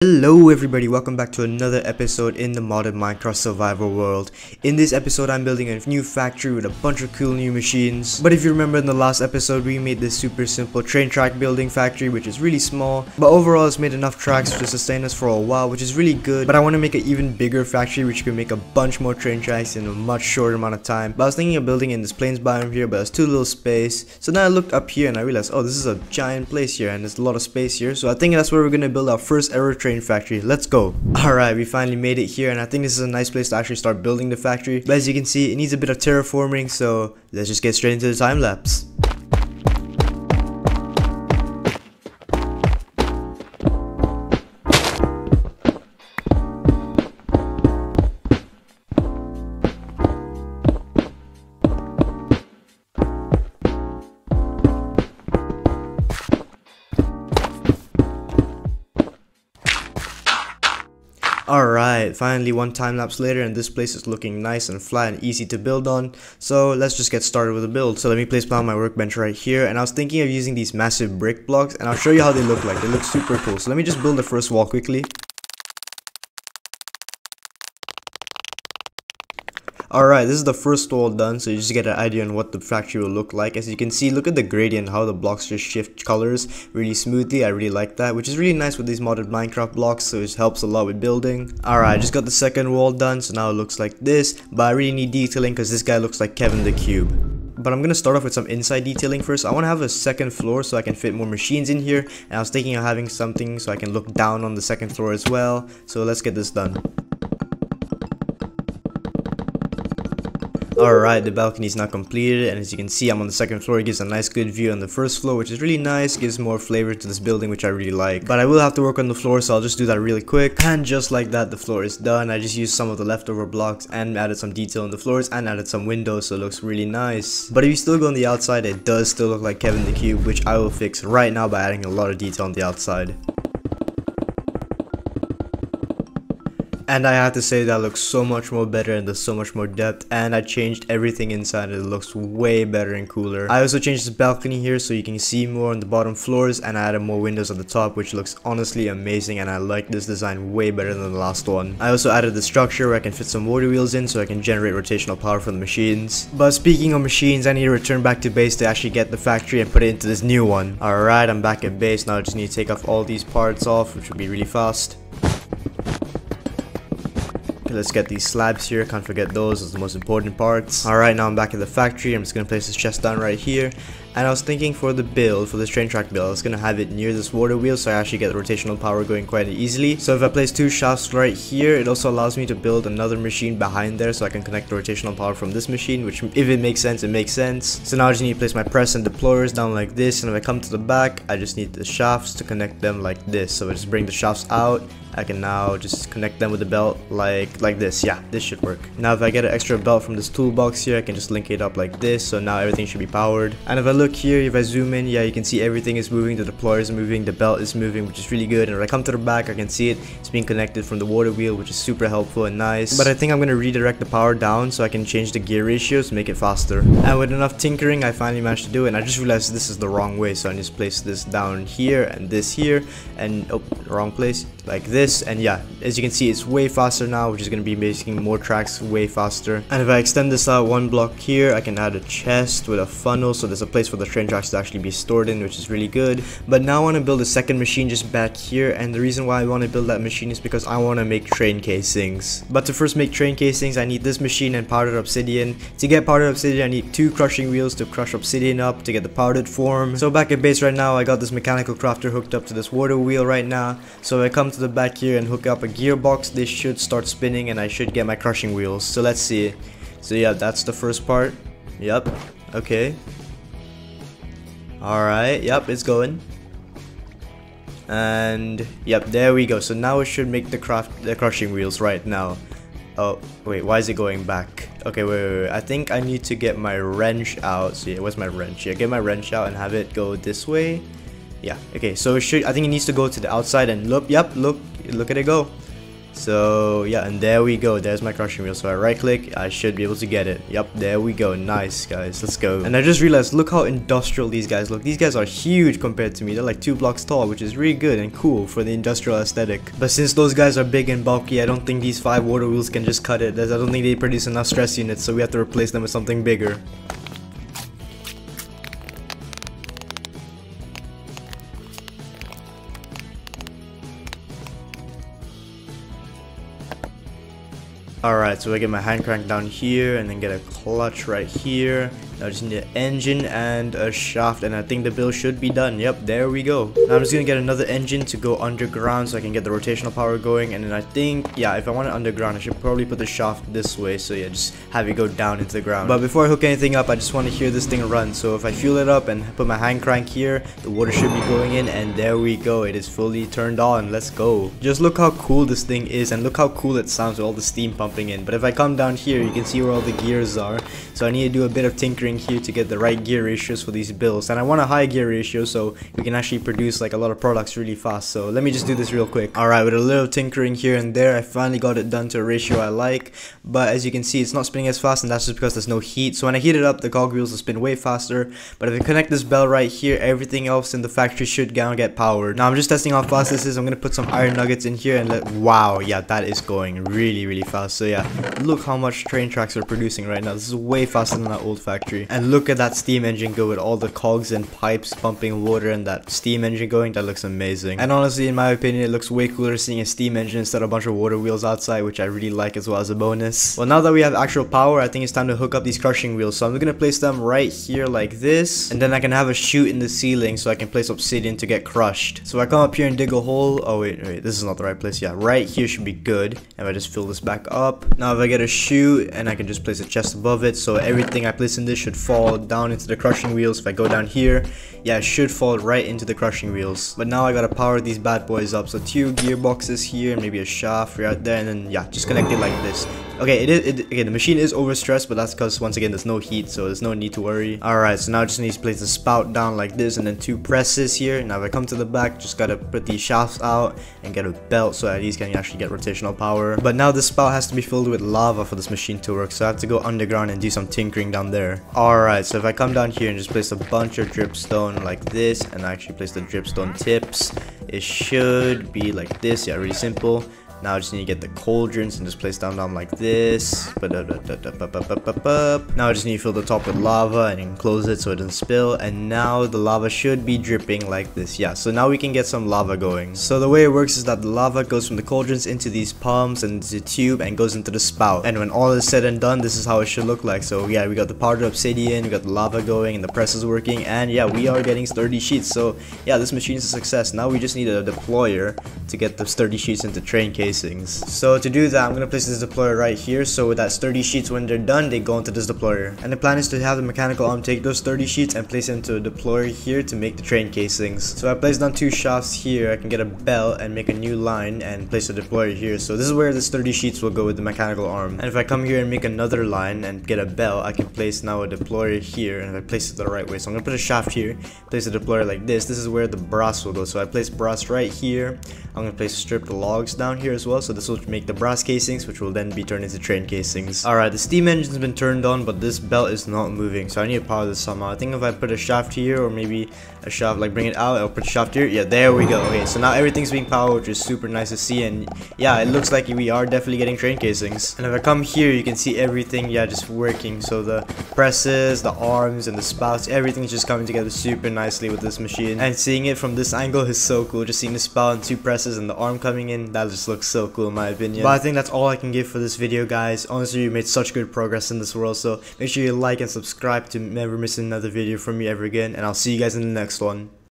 Hello everybody, welcome back to another episode in the modded Minecraft survival world. In this episode I'm building a new factory with a bunch of cool new machines. But if you remember in the last episode we made this super simple train track building factory which is really small. But overall it's made enough tracks to sustain us for a while, which is really good. But I want to make an even bigger factory which can make a bunch more train tracks in a much shorter amount of time. But I was thinking of building in this plains biome here, but there's too little space. So then I looked up here and I realized, oh, this is a giant place here and there's a lot of space here. So I think that's where we're going to build our first ever train factory. Let's go. Alright, we finally made it here and I think this is a nice place to actually start building the factory. But as you can see, it needs a bit of terraforming, so let's just get straight into the time lapse. Alright, finally one time lapse later and this place is looking nice and flat and easy to build on. So let's just get started with the build. So let me place down my workbench right here, and I was thinking of using these massive brick blocks and I'll show you how they look like. They look super cool. So let me just build the first wall quickly. Alright, this is the first wall done, so you just get an idea on what the factory will look like. As you can see, look at the gradient, how the blocks just shift colors really smoothly. I really like that, which is really nice with these modded Minecraft blocks, so it helps a lot with building. Alright, I just got the second wall done, so now it looks like this, but I really need detailing because this guy looks like Kevin the Cube. But I'm gonna start off with some inside detailing first. I want to have a second floor so I can fit more machines in here, and I was thinking of having something so I can look down on the second floor as well. So let's get this done. Alright, the balcony is now completed, and as you can see I'm on the second floor. It gives a nice good view on the first floor, which is really nice, gives more flavor to this building, which I really like. But I will have to work on the floor, so I'll just do that really quick. And just like that, the floor is done. I just used some of the leftover blocks and added some detail in the floors and added some windows, so it looks really nice. But if you still go on the outside, it does still look like Kevin the Cube, which I will fix right now by adding a lot of detail on the outside. And I have to say that looks so much more better and there's so much more depth, and I changed everything inside. It looks way better and cooler. I also changed this balcony here so you can see more on the bottom floors, and I added more windows at the top, which looks honestly amazing, and I like this design way better than the last one. I also added the structure where I can fit some water wheels in so I can generate rotational power from the machines. But speaking of machines, I need to return back to base to actually get the factory and put it into this new one. Alright, I'm back at base. Now I just need to take off all these parts off, which will be really fast. Let's get these slabs here, can't forget those as the most important parts. Alright, now I'm back at the factory. I'm just gonna place this chest down right here. And I was thinking for the build, for this train track build, I was gonna have it near this water wheel so I actually get the rotational power going quite easily. So if I place two shafts right here, it also allows me to build another machine behind there so I can connect the rotational power from this machine, which if it makes sense, it makes sense. So now I just need to place my press and deployers down like this, and if I come to the back, I just need the shafts to connect them like this. So I just bring the shafts out. I can now just connect them with the belt like this. Yeah, this should work. Now if I get an extra belt from this toolbox here, I can just link it up like this, so now everything should be powered. And if I look here, if I zoom in, yeah, you can see everything is moving. The deployer is moving, the belt is moving, which is really good. And if I come to the back, I can see it's being connected from the water wheel, which is super helpful and nice. But I think I'm going to redirect the power down so I can change the gear ratios to make it faster. And with enough tinkering, I finally managed to do it, and I just realized this is the wrong way, so I just place this down here and this here, and oh, wrong place, like this. And yeah, as you can see, it's way faster now, which is going to be making more tracks way faster. And if I extend this out one block here, I can add a chest with a funnel, so there's a place for the train tracks to actually be stored in, which is really good. But now I want to build a second machine just back here, and the reason why I want to build that machine is because I want to make train casings. But to first make train casings, I need this machine and powdered obsidian. To get powdered obsidian, I need two crushing wheels to crush obsidian up to get the powdered form. So back at base right now, I got this mechanical crafter hooked up to this water wheel right now. So if I come to the back here and hook up a gearbox, this should start spinning and I should get my crushing wheels. So let's see. So yeah, that's the first part. Yep. Okay. Alright, yep, it's going. And yep, there we go. So now it should make the crushing wheels right now. Oh wait, why is it going back? Okay, wait. I think I need to get my wrench out. So yeah, where's my wrench? Yeah, get my wrench out and have it go this way. Yeah, okay, so it should, I think it needs to go to the outside and look, yep, look at it go. So yeah, and there we go, there's my crushing wheel. So I right click, I should be able to get it. Yep, there we go. Nice guys, let's go. And I just realized, look how industrial these guys look. These guys are huge compared to me. They're like 2 blocks tall, which is really good and cool for the industrial aesthetic. But since those guys are big and bulky, I don't think these 5 water wheels can just cut it. I don't think they produce enough stress units, so we have to replace them with something bigger. Alright, so I get my hand crank down here and then get a clutch right here. Now I just need an engine and a shaft, and I think the build should be done. Yep, there we go. Now I'm just gonna get another engine to go underground so I can get the rotational power going, and then I think, yeah, if I want it underground, I should probably put the shaft this way, so yeah, just have it go down into the ground. But before I hook anything up, I just want to hear this thing run. So if I fuel it up and put my hand crank here, the water should be going in, and there we go. It is fully turned on. Let's go. Just look how cool this thing is, and look how cool it sounds with all the steam pumping in. But if I come down here, you can see where all the gears are. So I need to do a bit of tinkering here to get the right gear ratios for these builds, and I want a high gear ratio so we can actually produce like a lot of products really fast. So let me just do this real quick. Alright, with a little tinkering here and there, I finally got it done to a ratio I like, but as you can see, it's not spinning as fast, and that's just because there's no heat. So when I heat it up, the cogwheels will spin way faster. But if I connect this bell right here, everything else in the factory should now get powered. Now I'm just testing how fast this is. I'm gonna put some iron nuggets in here and wow, yeah, that is going really fast. So yeah, look how much train tracks are producing right now. This is way faster than that old factory. And look at that steam engine go with all the cogs and pipes pumping water and that steam engine going. That looks amazing. And honestly, in my opinion, it looks way cooler seeing a steam engine instead of a bunch of water wheels outside, which I really like as well as a bonus. Well, now that we have actual power, I think it's time to hook up these crushing wheels. So I'm gonna place them right here like this, and then I can have a chute in the ceiling so I can place obsidian to get crushed. So I come up here and dig a hole. Oh wait, this is not the right place. Yeah, right here should be good. And I just fill this back up. Now if I get a chute, and I can just place a chest above it, so everything I place in this should fall down into the crushing wheels. If I go down here, yeah, it should fall right into the crushing wheels. But now I gotta power these bad boys up. So 2 gearboxes here, maybe a shaft right there, and then yeah, just connect it like this. Okay, okay, the machine is overstressed, but that's because once again there's no heat, so there's no need to worry. Alright, so now I just need to place the spout down like this, and then 2 presses here. Now if I come to the back, just gotta put these shafts out and get a belt so at least can actually get rotational power. But now the spout has to be filled with lava for this machine to work, so I have to go underground and do some tinkering down there. Alright, so if I come down here and just place a bunch of dripstone like this, and I actually place the dripstone tips, it should be like this. Yeah, really simple. Now I just need to get the cauldrons and just place them down like this. Now I just need to fill the top with lava and enclose it so it doesn't spill. And now the lava should be dripping like this. Yeah, so now we can get some lava going. So the way it works is that the lava goes from the cauldrons into these pumps and the tube and goes into the spout. And when all is said and done, this is how it should look like. So yeah, we got the powdered obsidian, we got the lava going, and the press is working. And yeah, we are getting sturdy sheets. So yeah, this machine is a success. Now we just need a deployer to get the sturdy sheets into train casings. So to do that, I'm going to place this deployer right here, so with that sturdy sheets, when they're done, they go into this deployer. And the plan is to have the mechanical arm take those sturdy sheets and place them into a deployer here to make the train casings. So I placed down 2 shafts here. I can get a belt and make a new line and place a deployer here. So this is where the sturdy sheets will go with the mechanical arm. And if I come here and make another line and get a belt, I can place now a deployer here, and if I place it the right way. So I'm going to put a shaft here, place a deployer like this. This is where the brass will go. So I place brass right here. I'm going to place stripped logs down here as well, so this will make the brass casings, which will then be turned into train casings. Alright, the steam engine's been turned on, but this belt is not moving, so I need to power this somehow. I think if I put a shaft here, or maybe a shaft, like bring it out, I'll put a shaft here. Yeah, there we go. Okay, so now everything's being powered, which is super nice to see, and yeah, it looks like we are definitely getting train casings. And if I come here, you can see everything, yeah, just working. So the presses, the arms, and the spouts, everything's just coming together super nicely with this machine. And seeing it from this angle is so cool. Just seeing the spout and 2 presses and the arm coming in, that just looks so cool in my opinion. But I think that's all I can give for this video, guys. Honestly, you made such good progress in this world, so make sure you like and subscribe to never miss another video from me ever again, and I'll see you guys in the next one.